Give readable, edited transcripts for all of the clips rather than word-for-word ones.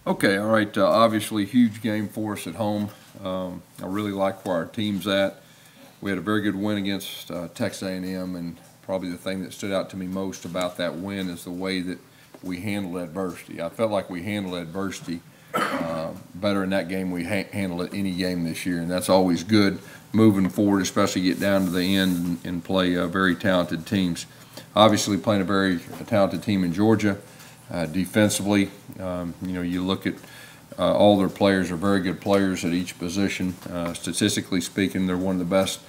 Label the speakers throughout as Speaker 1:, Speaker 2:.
Speaker 1: Okay, all right. Obviously, huge game for us at home. I really like where our team's at. We had a very good win against Texas A&M, and probably the thing that stood out to me most about that win is the way that we handled adversity. I felt like we handled adversity better in that game we handled it any game this year, and that's always good moving forward, especially get down to the end and play very talented teams. Obviously, playing a very talented team in Georgia. Defensively, you look at all their players are very good players at each position. Statistically speaking, they're one of the best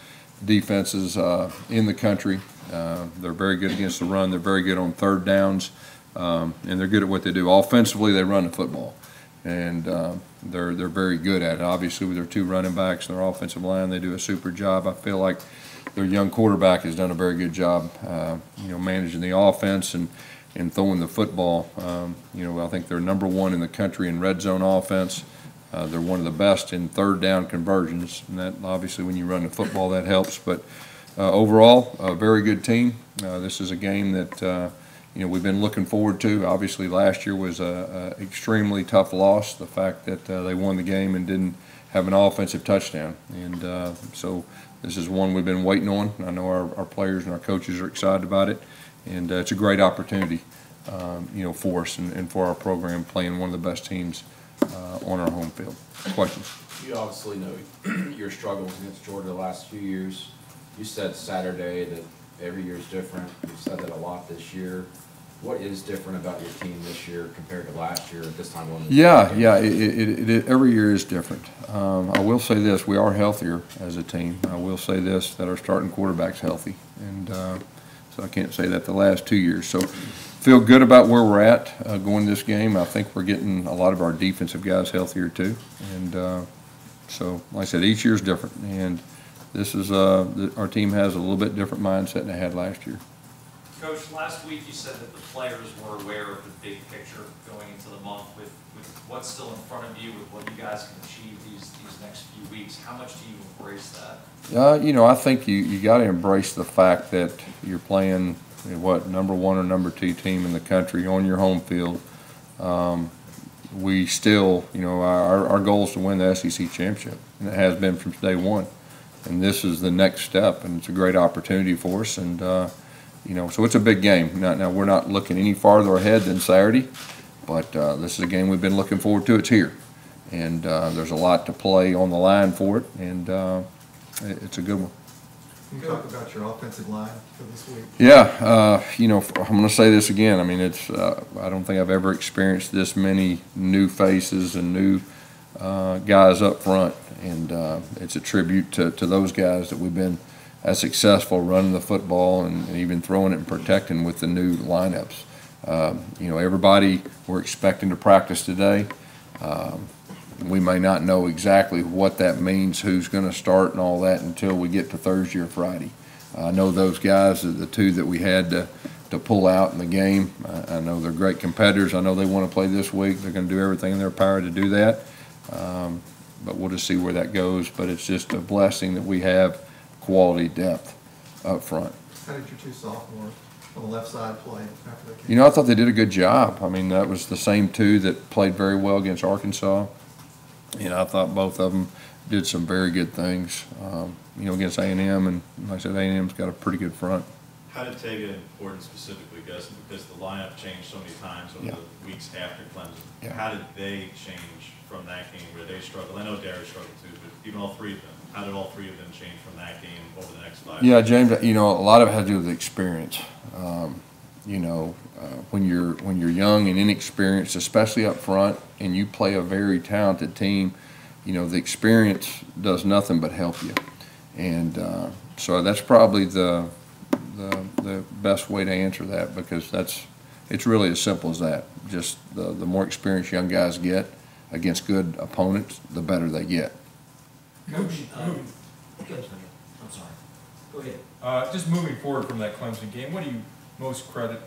Speaker 1: defenses in the country. They're very good against the run. They're very good on third downs, and they're good at what they do. Offensively, they run the football, and they're very good at it. Obviously, with their two running backs and their offensive line, they do a super job. I feel like their young quarterback has done a very good job, managing the offense and throwing the football. I think they're #1 in the country in red zone offense. They're one of the best in third down conversions, and that obviously when you run the football that helps. But overall, a very good team. This is a game that we've been looking forward to. Obviously, last year was a extremely tough loss. The fact that they won the game and didn't have an offensive touchdown, and so this is one we've been waiting on. I know our players and our coaches are excited about it. And it's a great opportunity, for us and for our program, playing one of the best teams on our home field. Questions?
Speaker 2: You obviously know your struggles against Georgia the last few years. You said Saturday that every year is different. You've said that a lot this year. What is different about your team this year compared to last year at this time?
Speaker 1: Every year is different. I will say this: we are healthier as a team. I will say this: that our starting quarterback's healthy, and so I can't say that the last 2 years. So feel good about where we're at going this game. I think we're getting a lot of our defensive guys healthier too. And so, like I said, each year is different. And this is our team has a little bit different mindset than they had last year.
Speaker 3: Coach, last week you said that the players were aware of the big picture going into the month with what's still in front of you, with what you guys can achieve these next few weeks. How much do you embrace that?
Speaker 1: I think you got to embrace the fact that you're playing #1 or #2 team in the country on your home field. We still, our goal is to win the SEC championship, and it has been from day one. And this is the next step, and it's a great opportunity for us. And so it's a big game. Now we're not looking any farther ahead than Saturday, but this is a game we've been looking forward to. It's here, and there's a lot to play on the line for it, and it's a good one.
Speaker 4: Can you talk about your offensive line for this week?
Speaker 1: Yeah, I'm going to say this again. I mean, I don't think I've ever experienced this many new faces and new guys up front, and it's a tribute to those guys that we've been as successful running the football and even throwing it and protecting with the new lineups. Everybody we're expecting to practice today. We may not know exactly what that means, who's going to start and all that until we get to Thursday or Friday. I know those guys, the two that we had to pull out in the game. I know they're great competitors. I know they want to play this week. They're going to do everything in their power to do that. But we'll just see where that goes. But it's just a blessing that we have quality depth up front.
Speaker 4: How did your two sophomores on the left side play after they came?
Speaker 1: I thought they did a good job. I mean, that was the same two that played very well against Arkansas. I thought both of them did some very good things, against A&M, and like I said, A&M's got a pretty good front.
Speaker 5: How did Tega important specifically, Gus, because the lineup changed so many times over the weeks after Clemson?
Speaker 1: Yeah.
Speaker 5: How did they change from that game where they struggled? I know Darius struggled too, but even all three of them, how did all three of them change from that game over the next 5
Speaker 1: Yeah,
Speaker 5: years?
Speaker 1: James, a lot of it had to do with experience. When you're young and inexperienced, especially up front, and you play a very talented team, the experience does nothing but help you. And so that's probably the best way to answer that, because it's really as simple as that. Just the more experienced young guys get against good opponents, the better they get.
Speaker 6: Coach,
Speaker 7: I'm sorry. Go ahead.
Speaker 6: just moving forward from that Clemson game, what do you most credit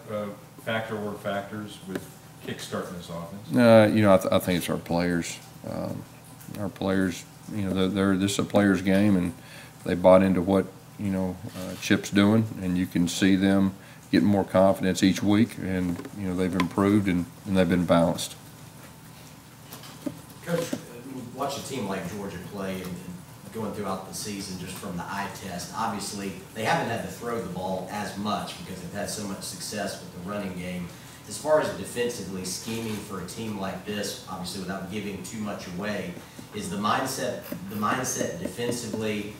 Speaker 6: factors with kickstarting this offense?
Speaker 1: I think it's our players. Our players, this is a players' game, and they bought into what Chip's doing, and you can see them getting more confidence each week, and they've improved and they've been balanced.
Speaker 7: watch a team like Georgia play and going throughout the season just from the eye test, obviously they haven't had to throw the ball as much because they've had so much success with the running game. As far as defensively scheming for a team like this, obviously without giving too much away, is the mindset defensively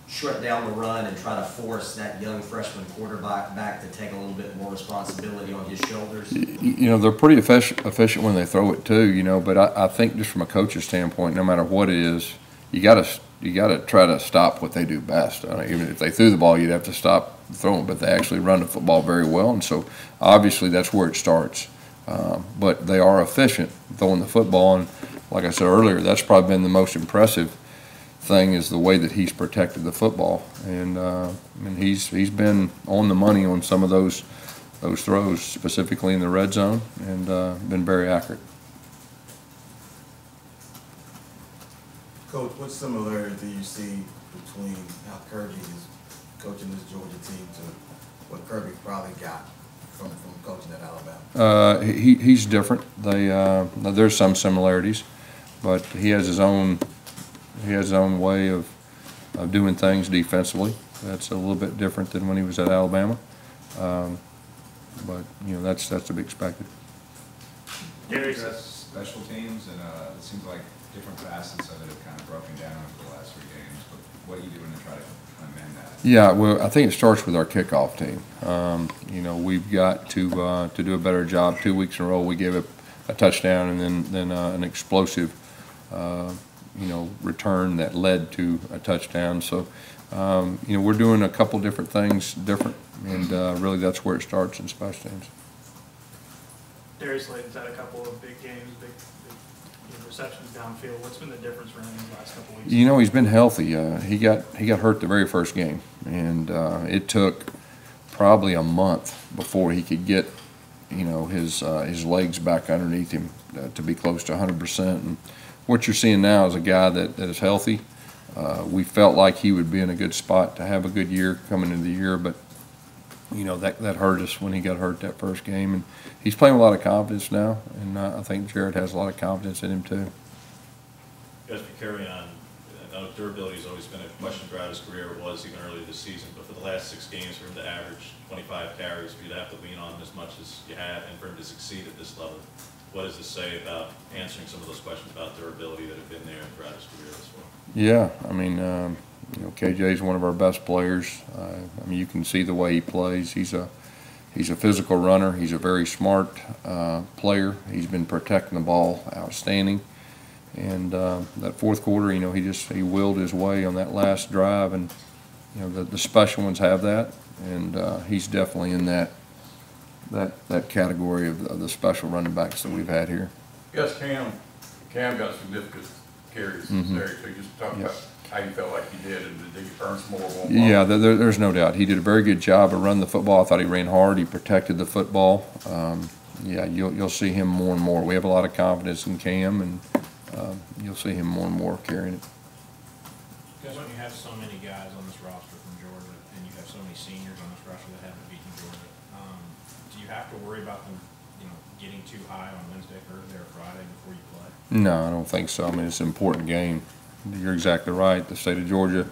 Speaker 7: shut down the run and try to force that young freshman quarterback back to take a little bit more responsibility on his shoulders?
Speaker 1: You know, they're pretty efficient when they throw it too, you know, but I think just from a coach's standpoint, no matter what it is, you gotta try to stop what they do best. Even if they threw the ball, you'd have to stop throwing, but they actually run the football very well, and so obviously that's where it starts. But they are efficient throwing the football, and like I said earlier, that's probably been the most impressive thing is the way that he's protected the football, and he's been on the money on some of those throws, specifically in the red zone, and been very accurate.
Speaker 8: Coach, what similarities do you see between how Kirby is coaching this Georgia team to what Kirby probably got from coaching at Alabama?
Speaker 1: He's different. There's some similarities, but he has his own way of doing things defensively. That's a little bit different than when he was at Alabama, but you know that's to be expected.
Speaker 9: Special teams, and it seems like different facets of it have kind of broken down over the last 3 games. But what are you doing to try to amend that? Yeah, well, I think it starts with our kickoff team. You know, we've got to do a better job. 2 weeks in a row, we gave a touchdown and then an explosive, you know, return that led to a touchdown. So, you know, we're doing a couple different things different, and really that's where it starts in special teams.
Speaker 10: Darius Slayton's had a couple of big games, big receptions downfield. What's been the difference for him in the last couple of weeks? You
Speaker 1: know, he's been healthy. He got hurt the very first game, and it took probably a month before he could get, you know, his legs back underneath him to be close to 100%. And what you're seeing now is a guy that is healthy. We felt like he would be in a good spot to have a good year coming into the year, but you know, that hurt us when he got hurt that first game. And he's playing with a lot of confidence now, and I think Jared has a lot of confidence in him too.
Speaker 5: As we carry on, I know durability has always been a question throughout his career. It was even earlier this season, but for the last 6 games, for him to average 25 carries, for you to have to lean on him as much as you have, and for him to succeed at this level, what does this say about answering some of those questions about durability that have been there throughout his career as well? Yeah, I mean, you know, KJ is one of our best players. I mean, you can see the way he plays. He's a physical runner. He's a very smart player. He's been protecting the ball outstanding. And that fourth quarter, you know, he willed his way on that last drive, and you know the special ones have that, and he's definitely in that category of the special running backs that we've had here.
Speaker 11: Yes, Cam got significant carries. Derek, so just talk about how you felt like you did, and did you earn some more?
Speaker 1: Yeah, there's no doubt. He did a very good job of running the football. I thought he ran hard. He protected the football. Yeah, you'll see him more and more. We have a lot of confidence in Cam, and you'll see him more and more carrying it.
Speaker 12: Because when you have so many guys on this roster from Georgia, and you have so many seniors on this roster that haven't beaten Georgia, do you have to worry about them, you know, getting too high on Wednesday, Thursday, or Friday before you play? No, I don't think so. I mean, it's an important game. You're exactly right. The state of Georgia,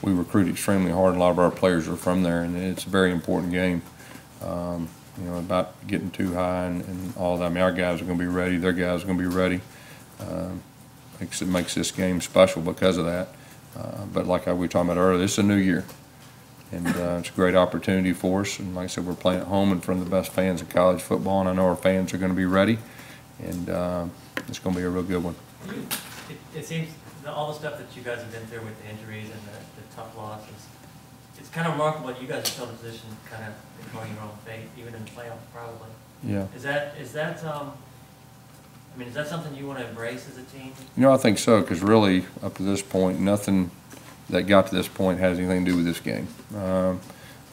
Speaker 12: we recruit extremely hard. A lot of our players are from there, and it's a very important game. You know, about getting too high and all that. I mean, our guys are going to be ready. Their guys are going to be ready. It makes this game special because of that. But like we were talking about earlier, this is a new year, and it's a great opportunity for us. And like I said, we're playing at home in front of the best fans of college football, and I know our fans are going to be ready, and it's going to be a real good one.
Speaker 13: It seems all the stuff that you guys have been through with the injuries and the tough losses, it's kind of remarkable that you guys are still in a position kind of ignoring your own fate, even in the playoffs probably. Yeah. Is that I mean, is that something you want to embrace as a team? You know, I think so, because really, up to this point, nothing that got to this point has anything to do with this game.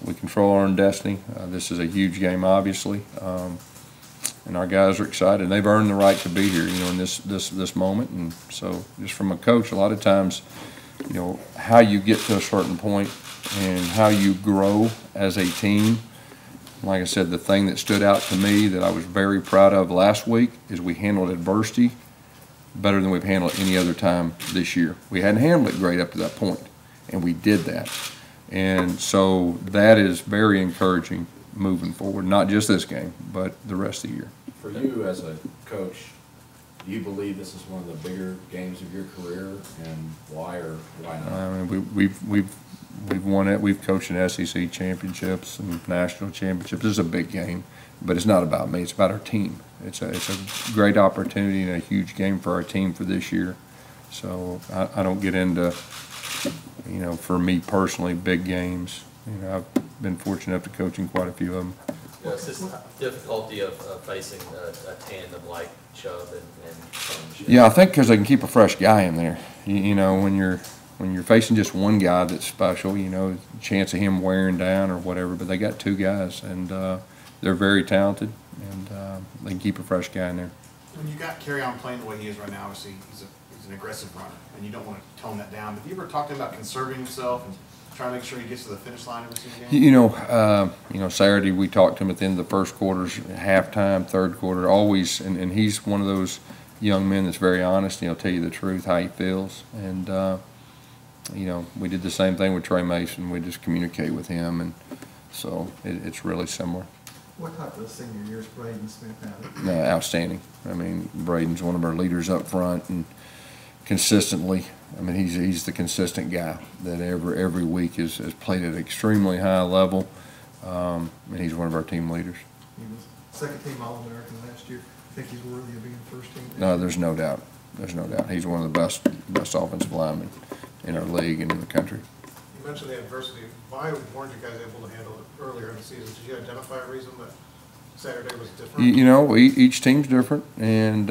Speaker 13: We control our own destiny. This is a huge game, obviously, and our guys are excited. And they've earned the right to be here, you know, in this moment. And so, just from a coach, a lot of times, you know, how you get to a certain point and how you grow as a team. Like I said, the thing that stood out to me that I was very proud of last week is we handled adversity
Speaker 1: better than we've handled it any other time this year. We hadn't handled it great up to that point, and we did that. And so that is very encouraging moving forward, not just this game, but the rest of the year.
Speaker 2: For you as a coach, do you believe this is one of the bigger games of your career, and why or why not?
Speaker 1: I mean, we've won it. We've coached in SEC championships and national championships. This is a big game, but it's not about me. It's about our team. It's a great opportunity and a huge game for our team for this year. So I don't get into, you know, for me personally, big games. You know, I've been fortunate enough to coach in quite a few of them.
Speaker 14: What's this difficulty of facing a tandem like Chubb and Combs?
Speaker 1: Yeah, I think because they can keep a fresh guy in there. You know, when you're facing just one guy that's special, you know, chance of him wearing down or whatever. But they got two guys, and they're very talented, and they can keep a fresh guy in there.
Speaker 15: When you got Kerryon playing the way he is right now, obviously he's an aggressive runner, and you don't want to tone that down. But have you ever talked to him about conserving himself and trying to make sure he gets to the finish line every single game?
Speaker 1: You know, Saturday we talked to him at the end of the first quarters, halftime, third quarter, always, and he's one of those young men that's very honest. He'll tell you the truth, how he feels, and you know, we did the same thing with Trey Mason. We just communicate with him, and so it's really similar.
Speaker 4: What type of senior years Braden Smith had?
Speaker 1: Outstanding. I mean, Braden's one of our leaders up front, and consistently, I mean, he's the consistent guy that every week has played at an extremely high level, and he's one of our team leaders.
Speaker 4: He was second team All-American last year. I think he's worthy of being first team.
Speaker 1: No, there's no doubt. There's no doubt. He's one of the best offensive linemen in our league and in the country.
Speaker 15: You mentioned the adversity. Why weren't you guys able to handle it earlier in the season? Did you identify a reason that Saturday was different?
Speaker 1: You know, each team's different, and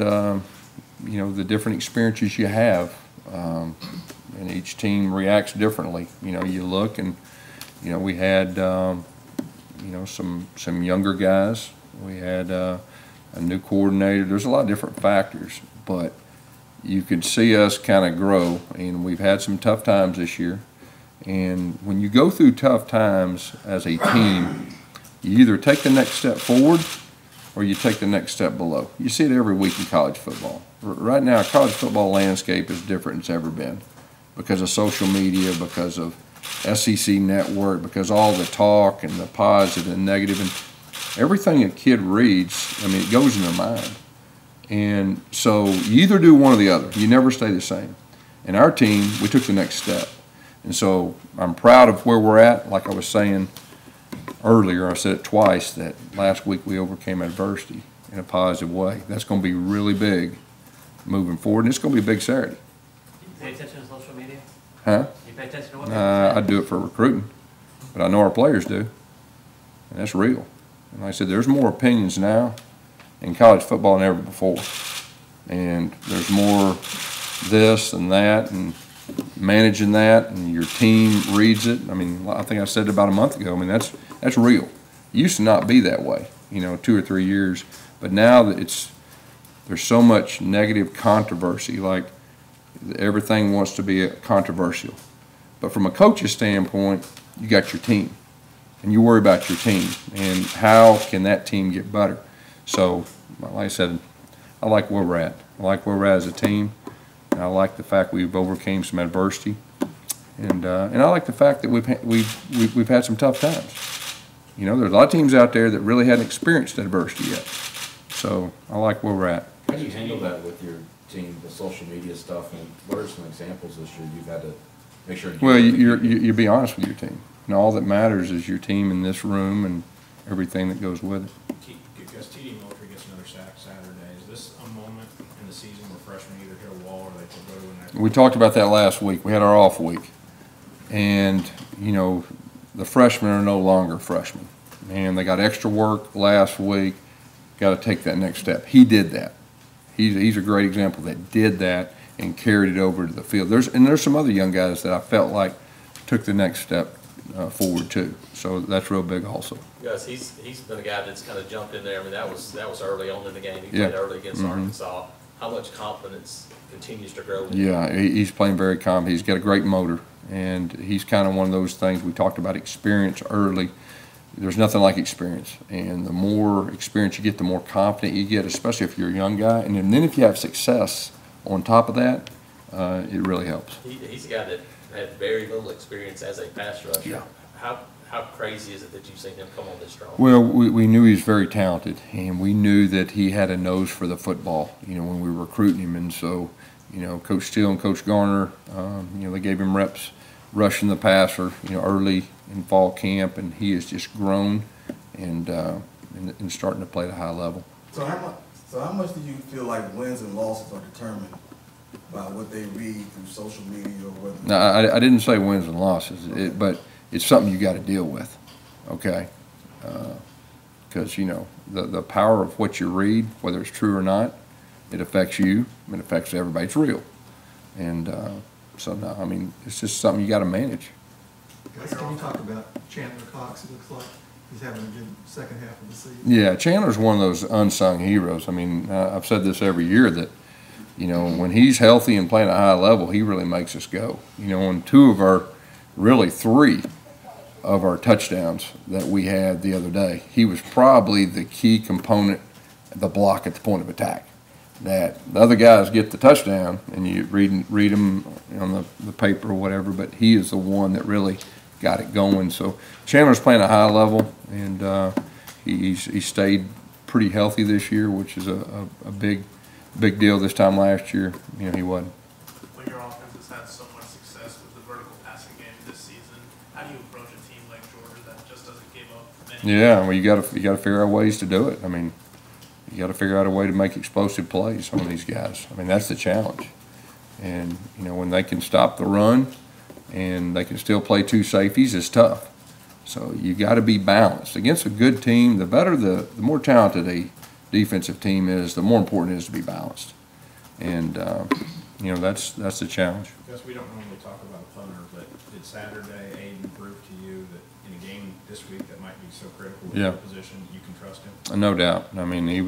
Speaker 1: you know, the different experiences you have, and each team reacts differently. You know, you look, and you know, we had you know, some younger guys. We had a new coordinator. There's a lot of different factors, but you could see us kind of grow, and we've had some tough times this year. And when you go through tough times as a team, you either take the next step forward or you take the next step below. You see it every week in college football. Right now, college football landscape is different than it's ever been because of social media, because of SEC Network, because all the talk and the positive and negative, and everything a kid reads, I mean, it goes in their mind. And so you either do one or the other. You never stay the same. And our team, we took the next step. And so I'm proud of where we're at. Like I was saying earlier, I said it twice, that last week we overcame adversity in a positive way. That's going to be really big moving forward, and it's going to be a big Saturday.
Speaker 13: You pay attention to social media?
Speaker 1: Huh?
Speaker 13: You pay attention to what?
Speaker 1: I do it for recruiting, but I know our players do, and that's real. And like I said, there's more opinions now in college football than ever before, and there's more this and that, and managing that, and your team reads it. I mean, I think I said it about a month ago. I mean, that's real. It used to not be that way, you know, 2 or 3 years, but now that there's so much negative controversy, like everything wants to be controversial. But from a coach's standpoint, you got your team, and you worry about your team and how can that team get better. So, like I said, I like where we're at. I like where we're at as a team. And I like the fact we've overcame some adversity, and I like the fact that we've had some tough times. You know, there's a lot of teams out there that really hadn't experienced adversity yet. So I like where we're at.
Speaker 2: How do you handle that with your team, the social media stuff, and what are some examples this year you've had to make sure?
Speaker 1: Well, you be honest with your team, and all that matters is your team in this room and everything that goes with it.
Speaker 12: Because TD Moultrie gets another sack Saturday. Is this a moment in the season where freshmen either hit a wall or they could go to the next?
Speaker 1: We talked about that last week. We had our off week, and you know, the freshmen are no longer freshmen, and they got extra work last week. Got to take that next step. He did that. He's a great example that did that and carried it over to the field. There's some other young guys that I felt like took the next step forward too. So that's real big also.
Speaker 14: Gus, he's been a guy that's kind of jumped in there. I mean, that was early on in the game. He played early against Arkansas. How much confidence continues to grow?
Speaker 1: Yeah, he's playing very confident. He's got a great motor, and he's kind of one of those things we talked about, experience early. There's nothing like experience, and the more experience you get, the more confident you get, especially if you're a young guy. And then if you have success on top of that, it really helps.
Speaker 14: He's a guy that had very little experience as a pass rusher.
Speaker 1: Yeah.
Speaker 14: How crazy is it that you've seen him come on this strong?
Speaker 1: Well, we knew he was very talented, and we knew that he had a nose for the football, when we were recruiting him. And so, Coach Steele and Coach Garner, they gave him reps rushing the passer, early in fall camp, and he has just grown and starting to play at a high level.
Speaker 8: So how much do you feel like wins and losses are determined by what they read through social media or whether?
Speaker 1: Now, I didn't say wins and losses, but it's something you got to deal with, okay? Because the power of what you read, whether it's true or not, it affects you. It affects everybody. It's real, and so no, I mean, it's just something you got to manage.
Speaker 4: Guys, can you talk about Chandler Cox? It looks like he's having a good second half of the season.
Speaker 1: Yeah, Chandler's one of those unsung heroes. I mean, I've said this every year that, when he's healthy and playing at a high level, he really makes us go. On three of our touchdowns that we had the other day, he was probably the key component, the block at the point of attack. That the other guys get the touchdown, and you read them on the paper or whatever, but he is the one that really got it going. So Chandler's playing at a high level, and he stayed pretty healthy this year, which is a big deal. This time last year, he wasn't.
Speaker 10: When your offense has had so much success with the vertical passing game this season, how do you approach a team like Georgia that just doesn't give up many?
Speaker 1: Yeah, well, you got to figure out ways to do it. I mean, you got to figure out a way to make explosive plays on these guys. I mean, that's the challenge. And when they can stop the run and they can still play two safeties, it's tough. So you got to be balanced against a good team. The better, the more talented a defensive team is, the more important it is to be balanced. And that's the challenge.
Speaker 12: Gus, we don't normally talk about Thunder, but did Saturday Aiden prove to you that in a game this week that might be so critical with your position, you can trust him?
Speaker 1: No doubt. I mean, he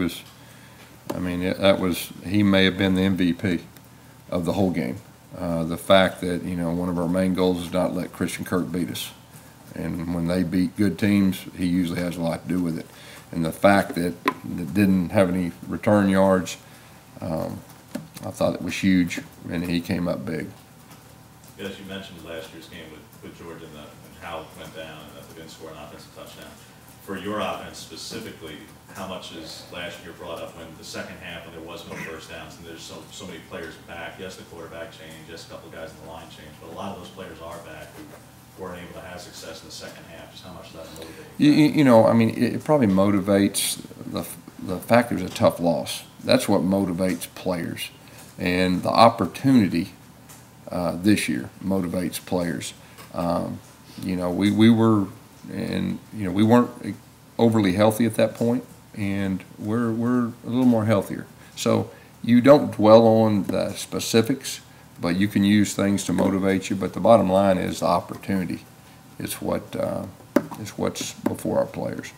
Speaker 1: may have been the MVP of the whole game. The fact that, one of our main goals is not let Christian Kirk beat us. And when they beat good teams, he usually has a lot to do with it. And the fact that it didn't have any return yards, I thought it was huge, and he came up big.
Speaker 5: As you mentioned last year's game with Georgia and how it went down and that they didn't score an offensive touchdown. For your offense specifically, how much is last year brought up when the second half when there was no first downs and there's so many players back? Yes, the quarterback changed, yes, a couple of guys in the line changed, but a lot of those players are back who weren't able to have success in the second half. Just how much does that motivate?
Speaker 1: It probably motivates the fact there's a tough loss. That's what motivates players. And the opportunity this year motivates players. We weren't overly healthy at that point, and we're a little more healthier. So you don't dwell on the specifics, but you can use things to motivate you. But the bottom line is the opportunity. It's what's before our players.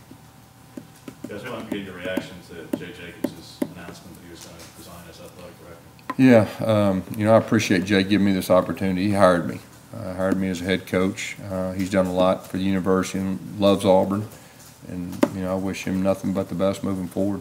Speaker 5: You guys want to get your reaction to Jay Jacobs' announcement that he was going to resign as athletic director?
Speaker 1: Yeah, I appreciate Jay giving me this opportunity. He hired me. Hired me as a head coach. He's done a lot for the university and loves Auburn. And, I wish him nothing but the best moving forward.